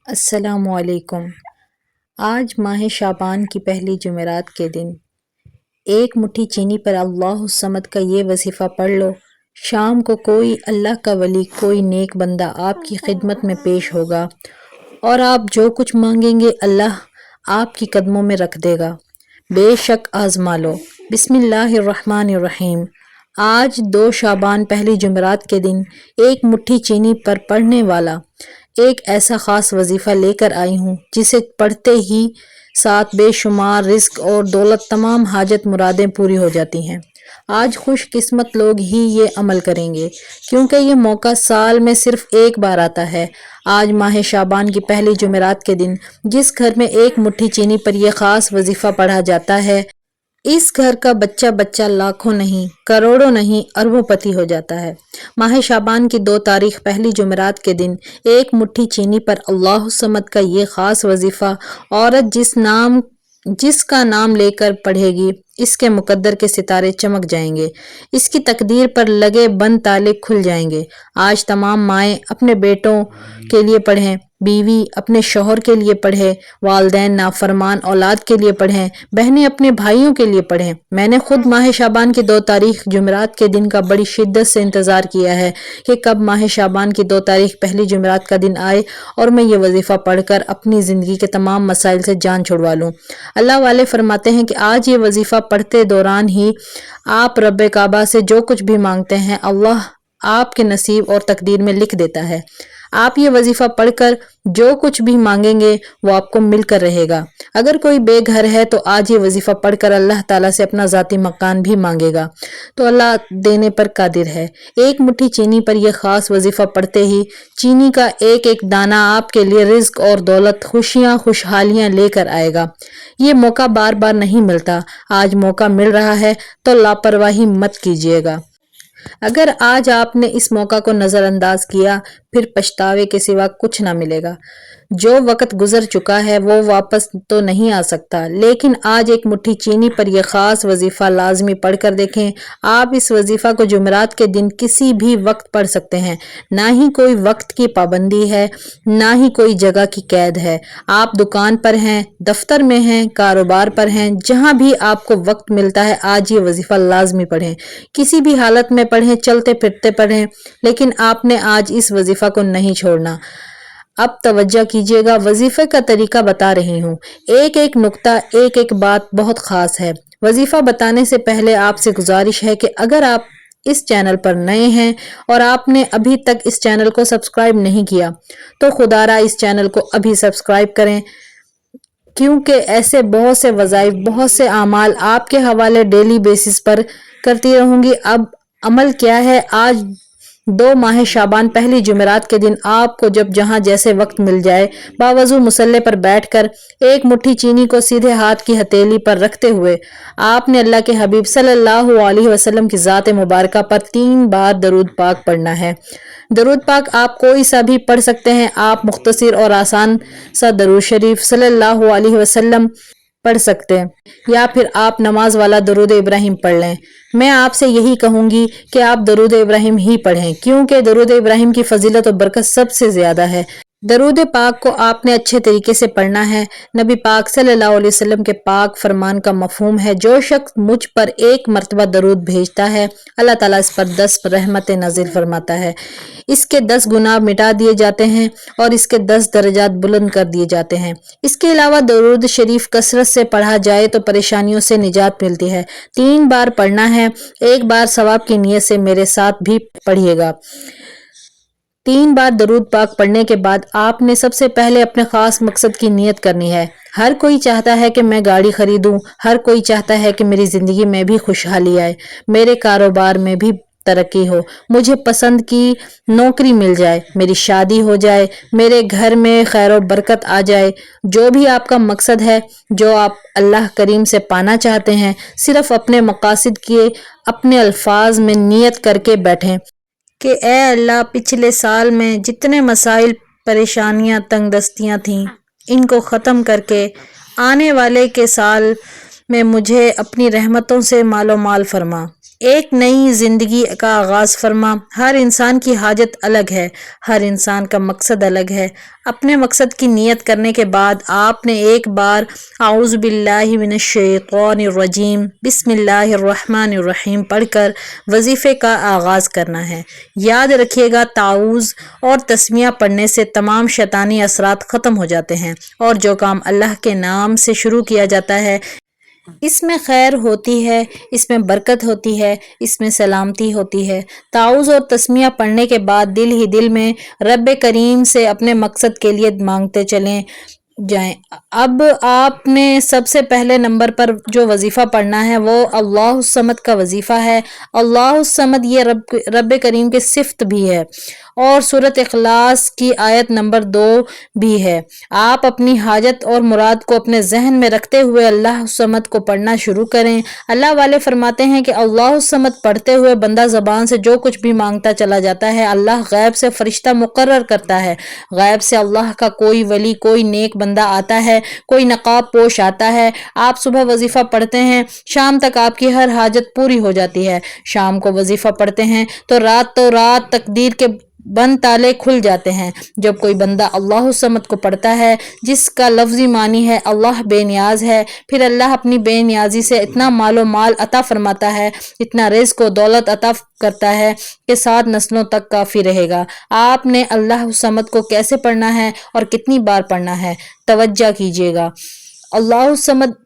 السلام علیکم۔ آج ماہ شعبان کی پہلی جمعرات کے دن ایک مٹھی چینی پر اللہ الصمد کا یہ وظیفہ پڑھ لو۔ شام کو کوئی اللہ کا ولی، کوئی نیک بندہ آپ کی خدمت میں پیش ہوگا اور آپ جو کچھ مانگیں گے اللہ آپ کی قدموں میں رکھ دے گا۔ بے شک آزما لو۔ بسم اللہ الرحمن الرحیم۔ آج 2 شعبان پہلی جمعرات کے دن ایک مٹھی چینی پر پڑھنے والا ایک ایسا خاص وظیفہ لے کر آئی ہوں جسے پڑھتے ہی ساتھ بے شمار رزق اور دولت، تمام حاجت مرادیں پوری ہو جاتی ہیں۔ آج خوش قسمت لوگ ہی یہ عمل کریں گے کیونکہ یہ موقع سال میں صرف ایک بار آتا ہے۔ آج ماہ شعبان کی پہلی جمعرات کے دن جس گھر میں ایک مٹھی چینی پر یہ خاص وظیفہ پڑھا جاتا ہے، اس گھر کا بچہ لاکھوں نہیں، کروڑوں نہیں، اربوں پتی ہو جاتا ہے۔ ماہ شعبان کی 2 تاریخ پہلی جمعرات کے دن ایک مٹھی چینی پر اللہ الصمد کا یہ خاص وظیفہ عورت جس کا نام لے کر پڑھے گی، اس کے مقدر کے ستارے چمک جائیں گے، اس کی تقدیر پر لگے بند تالے کھل جائیں گے۔ آج تمام مائیں اپنے بیٹوں کے لیے پڑھیں، بیوی اپنے شوہر کے لیے پڑھے، والدین نافرمان اولاد کے لیے پڑھیں، بہنیں اپنے بھائیوں کے لیے پڑھیں۔ میں نے خود ماہ شعبان کی 2 تاریخ جمعرات کے دن کا بڑی شدت سے انتظار کیا ہے کہ کب ماہ شعبان کی 2 تاریخ پہلی جمعرات کا دن آئے اور میں یہ وظیفہ پڑھ کر اپنی زندگی کے تمام مسائل سے جان چھڑوا لوں۔ اللہ والے فرماتے ہیں کہ آج یہ وظیفہ پڑھتے دوران ہی آپ رب کعبہ سے جو کچھ بھی مانگتے ہیں اللہ آپ کے نصیب اور تقدیر میں لکھ دیتا ہے۔ آپ یہ وظیفہ پڑھ کر جو کچھ بھی مانگیں گے وہ آپ کو مل کر رہے گا۔ اگر کوئی بے گھر ہے تو آج یہ وظیفہ پڑھ کر اللہ تعالیٰ سے اپنا ذاتی مکان بھی مانگے گا تو اللہ دینے پر قادر ہے۔ ایک مٹھی چینی پر یہ خاص وظیفہ پڑھتے ہی چینی کا ایک ایک دانہ آپ کے لیے رزق اور دولت، خوشیاں، خوشحالیاں لے کر آئے گا۔ یہ موقع بار بار نہیں ملتا، آج موقع مل رہا ہے تو لاپرواہی مت کیجیے گا۔ اگر آج آپ نے اس موقع کو نظر انداز کیا پھر پچھتاوے کے سوا کچھ نہ ملے گا۔ جو وقت گزر چکا ہے وہ واپس تو نہیں آ سکتا، لیکن آج ایک مٹھی چینی پر یہ خاص وظیفہ لازمی پڑھ کر دیکھیں۔ آپ اس وظیفہ کو جمعرات کے دن کسی بھی وقت پڑھ سکتے ہیں، نہ ہی کوئی وقت کی پابندی ہے، نہ ہی کوئی جگہ کی قید ہے۔ آپ دکان پر ہیں، دفتر میں ہیں، کاروبار پر ہیں، جہاں بھی آپ کو وقت ملتا ہے آج یہ وظیفہ لازمی پڑھیں۔ کسی بھی حالت میں پڑھیں، چلتے پھرتے پڑھیں، لیکن آپ نے آج اس وظیفہ کو نہیں چھوڑنا۔ اب توجہ کیجیے گا، وظیفے کا طریقہ بتا رہی ہوں۔ ایک ایک نقطہ، ایک ایک بات بہت خاص ہے۔ وظیفہ بتانے سے پہلے آپ سے گزارش ہے کہ اگر آپ اس چینل پر نئے ہیں اور آپ نے ابھی تک اس چینل کو سبسکرائب نہیں کیا تو خدا را اس چینل کو ابھی سبسکرائب کریں، کیونکہ ایسے بہت سے وظائف، بہت سے اعمال آپ کے حوالے ڈیلی بیسس پر کرتی رہوں گی۔ اب عمل کیا ہے؟ آج 2 ماہ شعبان پہلی جمعرات کے دن آپ کو جب جہاں جیسے وقت مل جائے، باوضو مصلے پر بیٹھ کر ایک مٹھی چینی کو سیدھے ہاتھ کی ہتھیلی پر رکھتے ہوئے آپ نے اللہ کے حبیب صلی اللہ علیہ وسلم کی ذات مبارکہ پر 3 بار درود پاک پڑھنا ہے۔ درود پاک آپ کوئی سا بھی پڑھ سکتے ہیں۔ آپ مختصر اور آسان سا درود شریف صلی اللہ علیہ وسلم پڑھ سکتے ہیں یا پھر آپ نماز والا درود ابراہیم پڑھ لیں۔ میں آپ سے یہی کہوں گی کہ آپ درود ابراہیم ہی پڑھیں، کیونکہ درود ابراہیم کی فضیلت و برکت سب سے زیادہ ہے۔ درود پاک کو آپ نے اچھے طریقے سے پڑھنا ہے۔ نبی پاک صلی اللہ علیہ وسلم کے پاک فرمان کا مفہوم ہے، جو شخص مجھ پر 1 مرتبہ درود بھیجتا ہے اللہ تعالیٰ اس پر 10 رحمتیں نازل فرماتا ہے، اس کے 10 گناہ مٹا دیے جاتے ہیں اور اس کے 10 درجات بلند کر دیے جاتے ہیں۔ اس کے علاوہ درود شریف کثرت سے پڑھا جائے تو پریشانیوں سے نجات ملتی ہے۔ 3 بار پڑھنا ہے، 1 بار ثواب کی نیت سے میرے ساتھ بھی پڑھیے گا۔ 3 بار درود پاک پڑھنے کے بعد آپ نے سب سے پہلے اپنے خاص مقصد کی نیت کرنی ہے۔ ہر کوئی چاہتا ہے کہ میں گاڑی خریدوں، ہر کوئی چاہتا ہے کہ میری زندگی میں بھی خوشحالی آئے، میرے کاروبار میں بھی ترقی ہو، مجھے پسند کی نوکری مل جائے، میری شادی ہو جائے، میرے گھر میں خیر و برکت آ جائے۔ جو بھی آپ کا مقصد ہے، جو آپ اللہ کریم سے پانا چاہتے ہیں، صرف اپنے مقاصد کے اپنے الفاظ میں نیت کر کے بیٹھیں کہ اے اللہ، پچھلے سال میں جتنے مسائل، پریشانیاں، تنگ دستیاں تھیں، ان کو ختم کر کے آنے والے کے سال میں مجھے اپنی رحمتوں سے مال و مال فرما۔ ایک نئی زندگی کا آغاز فرما۔ ہر انسان کی حاجت الگ ہے، ہر انسان کا مقصد الگ ہے۔ اپنے مقصد کی نیت کرنے کے بعد آپ نے ایک بار اعوذ باللہ من الشیطان الرجیم بسم اللہ الرحمن الرحیم پڑھ کر وظیفے کا آغاز کرنا ہے۔ یاد رکھیے گا، تعوذ اور تسمیہ پڑھنے سے تمام شیطانی اثرات ختم ہو جاتے ہیں، اور جو کام اللہ کے نام سے شروع کیا جاتا ہے اس میں خیر ہوتی ہے، اس میں برکت ہوتی ہے، اس میں سلامتی ہوتی ہے۔ تعوذ اور تسمیہ پڑھنے کے بعد دل ہی دل میں رب کریم سے اپنے مقصد کے لیے مانگتے چلیں جائیں۔ اب آپ نے سب سے پہلے نمبر پر جو وظیفہ پڑھنا ہے وہ اللہ الصمد کا وظیفہ ہے۔ اللہ الصمد یہ رب کریم کی صفت بھی ہے اور سورۃ اخلاص کی آیت نمبر 2 بھی ہے۔ آپ اپنی حاجت اور مراد کو اپنے ذہن میں رکھتے ہوئے اللہ الصمد کو پڑھنا شروع کریں۔ اللہ والے فرماتے ہیں کہ اللہ الصمد پڑھتے ہوئے بندہ زبان سے جو کچھ بھی مانگتا چلا جاتا ہے، اللہ غیب سے فرشتہ مقرر کرتا ہے۔ غیب سے اللہ کا کوئی ولی، کوئی نیک بندہ آتا ہے، کوئی نقاب پوش آتا ہے۔ آپ صبح وظیفہ پڑھتے ہیں، شام تک آپ کی ہر حاجت پوری ہو جاتی ہے۔ شام کو وظیفہ پڑھتے ہیں تو رات تقدیر کے بند تالے کھل جاتے ہیں۔ جب کوئی بندہ اللہ الصمد کو پڑھتا ہے جس کا لفظی معنی ہے اللہ بے نیاز ہے، پھر اللہ اپنی بے نیازی سے اتنا مال و مال عطا فرماتا ہے، اتنا رزق و دولت عطا کرتا ہے کہ 7 نسلوں تک کافی رہے گا۔ آپ نے اللہ الصمد کو کیسے پڑھنا ہے اور کتنی بار پڑھنا ہے، توجہ کیجیے گا۔ اللہ الصمد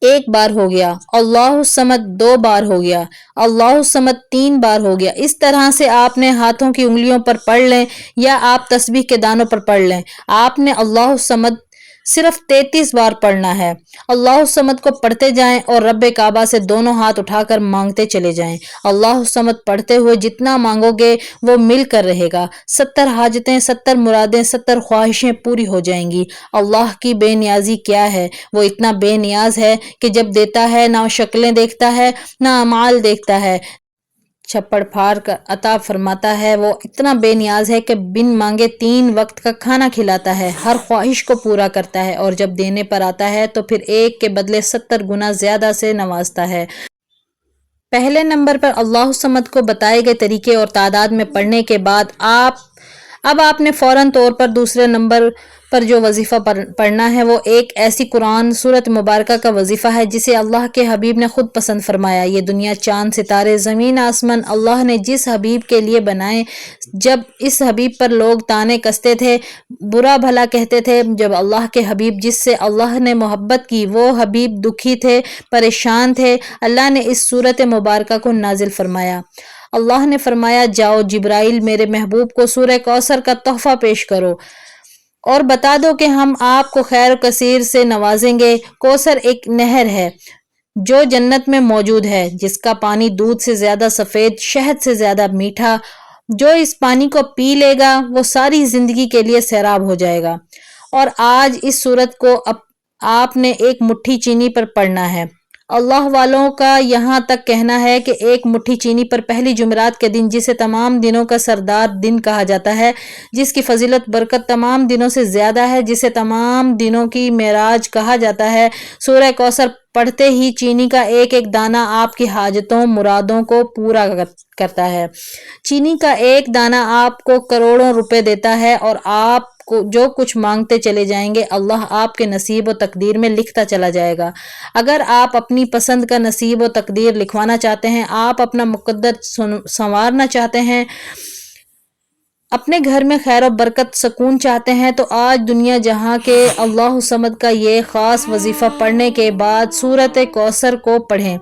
1 بار ہو گیا، اللہ الصمد 2 بار ہو گیا، اللہ الصمد 3 بار ہو گیا۔ اس طرح سے آپ نے ہاتھوں کی انگلیوں پر پڑھ لیں یا آپ تسبیح کے دانوں پر پڑھ لیں۔ آپ نے اللہ الصمد صرف 33 بار پڑھنا ہے۔ اللہ الصمد کو پڑھتے جائیں اور رب کعبہ سے دونوں ہاتھ اٹھا کر مانگتے چلے جائیں۔ اللہ الصمد پڑھتے ہوئے جتنا مانگو گے وہ مل کر رہے گا۔ 70 حاجتیں، 70 مرادیں، 70 خواہشیں پوری ہو جائیں گی۔ اللہ کی بے نیازی کیا ہے؟ وہ اتنا بے نیاز ہے کہ جب دیتا ہے نہ شکلیں دیکھتا ہے نہ اعمال دیکھتا ہے، چھپڑ پھاڑ کر عطا فرماتا ہے۔ وہ اتنا بے نیاز ہے کہ بن مانگے 3 وقت کا کھانا کھلاتا ہے، ہر خواہش کو پورا کرتا ہے، اور جب دینے پر آتا ہے تو پھر 1 کے بدلے 70 گنا زیادہ سے نوازتا ہے۔ پہلے نمبر پر اللہ الصمد کو بتائے گئے طریقے اور تعداد میں پڑھنے کے بعد اب آپ نے فوراً طور پر دوسرے نمبر پر جو وظیفہ پڑھنا ہے وہ ایک ایسی قرآن سورت مبارکہ کا وظیفہ ہے جسے اللہ کے حبیب نے خود پسند فرمایا۔ یہ دنیا، چاند، ستارے، زمین، آسمان اللہ نے جس حبیب کے لیے بنائے۔ جب اس حبیب پر لوگ طعنے کستے تھے، برا بھلا کہتے تھے، جب اللہ کے حبیب جس سے اللہ نے محبت کی وہ حبیب دکھی تھے، پریشان تھے، اللہ نے اس سورت مبارکہ کو نازل فرمایا۔ اللہ نے فرمایا، جاؤ جبرائیل میرے محبوب کو سورہ کوثر کا تحفہ پیش کرو اور بتا دو کہ ہم آپ کو خیر کثیر سے نوازیں گے۔ کوثر ایک نہر ہے جو جنت میں موجود ہے، جس کا پانی دودھ سے زیادہ سفید، شہد سے زیادہ میٹھا۔ جو اس پانی کو پی لے گا وہ ساری زندگی کے لیے سیراب ہو جائے گا۔ اور آج اس سورت کو آپ نے 1 مٹھی چینی پر پڑھنا ہے۔ اللہ والوں کا یہاں تک کہنا ہے کہ 1 مٹھی چینی پر پہلی جمعرات کے دن، جسے تمام دنوں کا سردار دن کہا جاتا ہے، جس کی فضیلت برکت تمام دنوں سے زیادہ ہے، جسے تمام دنوں کی معراج کہا جاتا ہے، سورہ کوثر پڑھتے ہی چینی کا ایک دانہ آپ کی حاجتوں، مرادوں کو پورا کرتا ہے۔ چینی کا 1 دانہ آپ کو کروڑوں روپے دیتا ہے، اور آپ جو کچھ مانگتے چلے جائیں گے اللہ آپ کے نصیب و تقدیر میں لکھتا چلا جائے گا۔ اگر آپ اپنی پسند کا نصیب و تقدیر لکھوانا چاہتے ہیں، آپ اپنا مقدر سنوارنا چاہتے ہیں، اپنے گھر میں خیر و برکت، سکون چاہتے ہیں، تو آج دنیا جہاں کے اللہ الصمد کا یہ خاص وظیفہ پڑھنے کے بعد سورت کوثر کو پڑھیں۔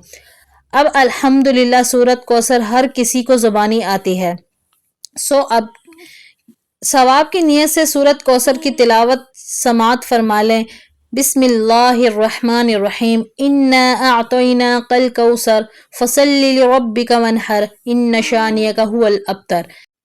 اب الحمدللہ سورت کوثر ہر کسی کو زبانی آتی ہے، اب ثواب کی نیت سے سورت کوثر کی تلاوت سماعت فرما لیں۔ بسم اللہ الرحمن الرحیم، انا اعطیناک الکوثر فصل لربک وانحر ان شانئک ھو الابتر۔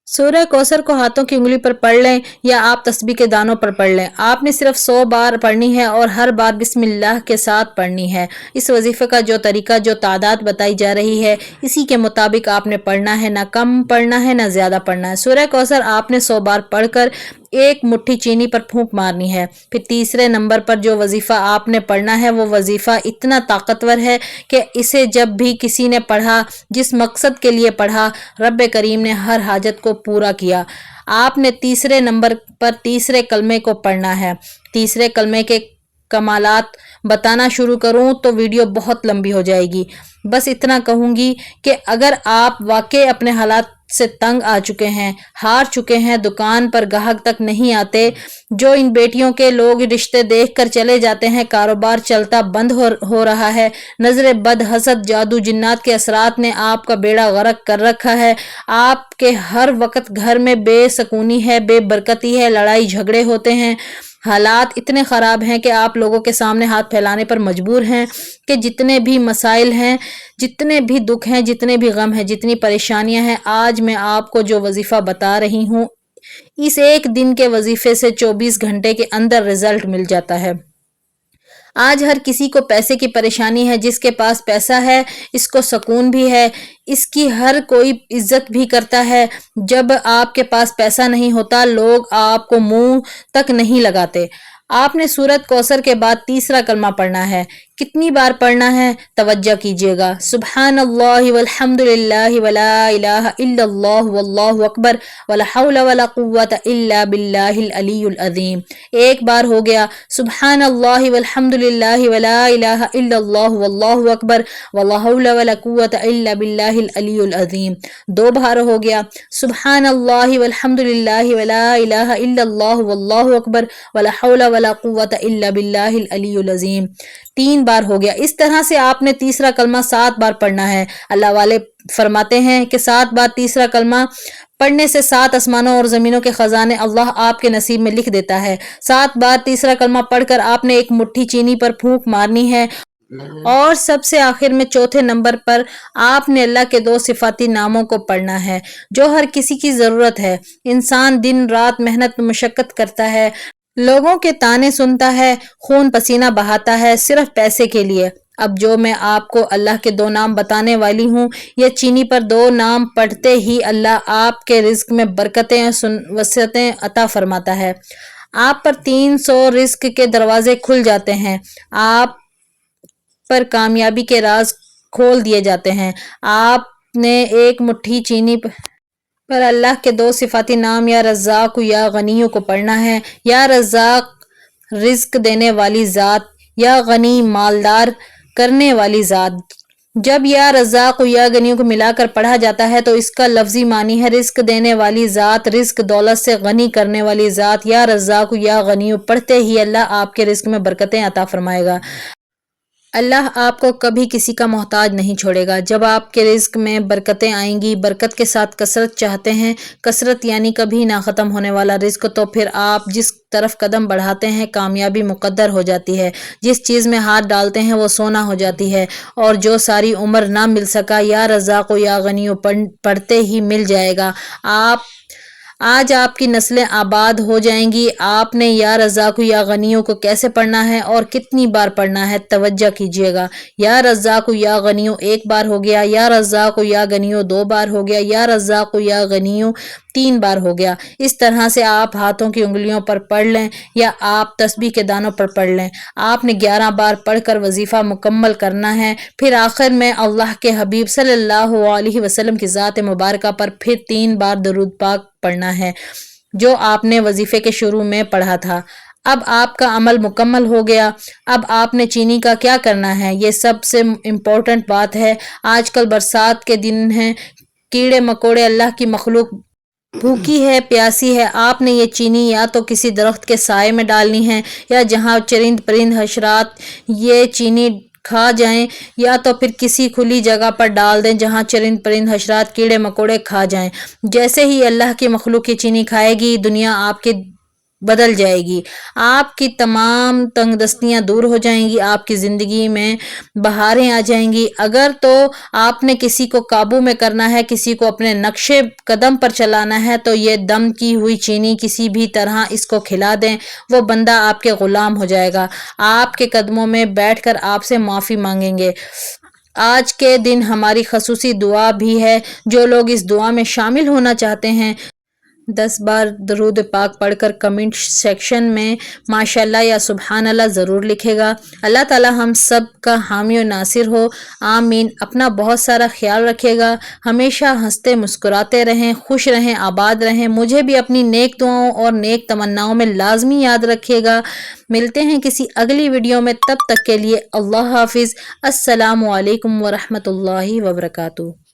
سورہ کوثر کو ہاتھوں کی انگلی پر پڑھ لیں یا آپ تسبیح کے دانوں پر پڑھ لیں۔ آپ نے صرف 100 بار پڑھنی ہے اور ہر بار بسم اللہ کے ساتھ پڑھنی ہے۔ اس وظیفے کا جو طریقہ، جو تعداد بتائی جا رہی ہے، اسی کے مطابق آپ نے پڑھنا ہے، نہ کم پڑھنا ہے نہ زیادہ پڑھنا ہے۔ سورہ کوثر آپ نے 100 بار پڑھ کر ایک مٹھی چینی پر پھونک مارنی ہے۔ پھر تیسرے نمبر پر جو وظیفہ آپ نے پڑھنا ہے وہ وظیفہ اتنا طاقتور ہے کہ اسے جب بھی کسی نے پڑھا، جس مقصد کے لیے پڑھا، رب کریم نے ہر حاجت کو پورا کیا۔ آپ نے تیسرے نمبر پر تیسرے کلمے کو پڑھنا ہے۔ تیسرے کلمے کے کمالات بتانا شروع کروں تو ویڈیو بہت لمبی ہو جائے گی، بس اتنا کہوں گی کہ اگر آپ واقعی اپنے حالات سے تنگ آ چکے ہیں، ہار چکے ہیں، دکان پر گاہک تک نہیں آتے، جو ان بیٹیوں کے لوگ رشتے دیکھ کر چلے جاتے ہیں، کاروبار چلتا بند ہو رہا ہے، نظر بد، حسد، جادو، جنات کے اثرات نے آپ کا بیڑا غرق کر رکھا ہے، آپ کے ہر وقت گھر میں بے سکونی ہے، بے برکتی ہے، لڑائی جھگڑے ہوتے ہیں، حالات اتنے خراب ہیں کہ آپ لوگوں کے سامنے ہاتھ پھیلانے پر مجبور ہیں کہ جتنے بھی مسائل ہیں، جتنے بھی دکھ ہیں، جتنے بھی غم ہیں، جتنی پریشانیاں ہیں، آج میں آپ کو جو وظیفہ بتا رہی ہوں، اس ایک دن کے وظیفے سے 24 گھنٹے کے اندر رزلٹ مل جاتا ہے۔ آج ہر کسی کو پیسے کی پریشانی ہے، جس کے پاس پیسہ ہے اس کو سکون بھی ہے، اس کی ہر کوئی عزت بھی کرتا ہے۔ جب آپ کے پاس پیسہ نہیں ہوتا، لوگ آپ کو منہ تک نہیں لگاتے۔ آپ نے سورۃ کوثر کے بعد تیسرا کلمہ پڑھنا ہے۔ کتنی بار پڑھنا ہے توجہ کیجیے گا۔ سبحان اللہ والحمد للہ ولا الہ الا اللہ واللہ اکبر ولا حول ولا قوۃ الا باللہ العلی العظیم۔ ایک بار ہو گیا سبحان اللہ والحمد للہ ولا الہ الا اللہ واللہ اکبر ولا حول ولا قوۃ الا باللہ العلی العظیم۔ دو بار ہو گیا سبحان اللہ والحمد للہ ولا الہ الا اللہ واللہ اکبر ولا حول ولا قوۃ الا باللہ العلی العظیم۔ تین بار ہو گیا۔ اس طرح سے آپ نے تیسرا کلمہ 7 بار پڑھنا ہے۔ اللہ والے فرماتے ہیں کہ 7 بار تیسرا کلمہ پڑھنے سے 7 آسمانوں اور زمینوں کے خزانے اللہ آپ کے نصیب میں لکھ دیتا ہے۔ 7 بار تیسرا کلمہ پڑھ کر آپ نے ایک مٹھی چینی پر پھونک مارنی ہے، اور سب سے آخر میں چوتھے نمبر پر آپ نے اللہ کے 2 صفاتی ناموں کو پڑھنا ہے جو ہر کسی کی ضرورت ہے۔ انسان دن رات محنت مشقت کرتا ہے، لوگوں کے طعنے سنتا ہے، خون پسینہ بہاتا ہے صرف پیسے کے لیے۔ اب جو میں آپ کو اللہ کے 2 نام بتانے والی ہوں، یہ چینی پر 2 نام پڑھتے ہی اللہ آپ کے رزق میں برکتیں اور وسعتیں عطا فرماتا ہے۔ آپ پر 300 رزق کے دروازے کھل جاتے ہیں، آپ پر کامیابی کے راز کھول دیے جاتے ہیں۔ آپ نے ایک مٹھی چینی پر اللہ کے 2 صفاتی نام یا رزاق یا غنی کو پڑھنا ہے۔ یا رزاق رزق دینے والی ذات، یا غنی مالدار کرنے والی ذات۔ جب یا رزاق یا غنی کو ملا کر پڑھا جاتا ہے تو اس کا لفظی معنی ہے رزق دینے والی ذات، رزق دولت سے غنی کرنے والی ذات۔ یا رزاق یا غنی پڑھتے ہی اللہ آپ کے رزق میں برکتیں عطا فرمائے گا۔ اللہ آپ کو کبھی کسی کا محتاج نہیں چھوڑے گا۔ جب آپ کے رزق میں برکتیں آئیں گی، برکت کے ساتھ کثرت چاہتے ہیں، کثرت یعنی کبھی نہ ختم ہونے والا رزق، تو پھر آپ جس طرف قدم بڑھاتے ہیں کامیابی مقدر ہو جاتی ہے۔ جس چیز میں ہاتھ ڈالتے ہیں وہ سونا ہو جاتی ہے، اور جو ساری عمر نہ مل سکا یا رزاق یا غنی پڑھتے ہی مل جائے گا۔ آج آپ کی نسلیں آباد ہو جائیں گی۔ آپ نے یا رزاق یا غنی کو کیسے پڑھنا ہے اور کتنی بار پڑھنا ہے توجہ کیجیے گا۔ یا رزاق یا غنی 1 بار ہو گیا، یا رزاق یا غنی 2 بار ہو گیا، یا رزاق یا غنی 3 بار ہو گیا۔ اس طرح سے آپ ہاتھوں کی انگلیوں پر پڑھ لیں یا آپ تسبیح کے دانوں پر پڑھ لیں۔ آپ نے 11 بار پڑھ کر وظیفہ مکمل کرنا ہے۔ پھر آخر میں اللہ کے حبیب صلی اللہ علیہ وسلم کی ذات مبارکہ پر پھر 3 بار درود پاک پڑھنا ہے جو آپ نے وظیفے کے شروع میں پڑھا تھا۔ اب آپ کا عمل مکمل ہو گیا۔ اب آپ نے چینی کا کیا کرنا ہے، یہ سب سے امپورٹنٹ بات ہے۔ آج کل برسات کے دن ہیں، کیڑے مکوڑے، اللہ کی مخلوق بھوکی ہے، پیاسی ہے۔ آپ نے یہ چینی یا تو کسی درخت کے سائے میں ڈالنی ہے، یا جہاں چرند پرند حشرات یہ چینی کھا جائیں، یا تو پھر کسی کھلی جگہ پر ڈال دیں جہاں چرند پرند حشرات کیڑے مکوڑے کھا جائیں۔ جیسے ہی اللہ کی مخلوق یہ چینی کھائے گی، دنیا آپ کی بدل جائے گی، آپ کی تمام تنگ دستیاں دور ہو جائیں گی، آپ کی زندگی میں بہاریں آ جائیں گی۔ اگر تو آپ نے کسی کو قابو میں کرنا ہے، کسی کو اپنے نقش قدم پر چلانا ہے، تو یہ دم کی ہوئی چینی کسی بھی طرح اس کو کھلا دیں، وہ بندہ آپ کے غلام ہو جائے گا، آپ کے قدموں میں بیٹھ کر آپ سے معافی مانگیں گے۔ آج کے دن ہماری خصوصی دعا بھی ہے۔ جو لوگ اس دعا میں شامل ہونا چاہتے ہیں، 10 بار درود پاک پڑھ کر کمنٹ سیکشن میں ماشاءاللہ یا سبحان اللہ ضرور لکھے گا۔ اللہ تعالی ہم سب کا حامی و ناصر ہو، آمین۔ اپنا بہت سارا خیال رکھے گا، ہمیشہ ہنستے مسکراتے رہیں، خوش رہیں، آباد رہیں۔ مجھے بھی اپنی نیک دعاؤں اور نیک تمناؤں میں لازمی یاد رکھے گا۔ ملتے ہیں کسی اگلی ویڈیو میں، تب تک کے لیے اللہ حافظ۔ السلام علیکم ورحمۃ اللہ وبرکاتہ۔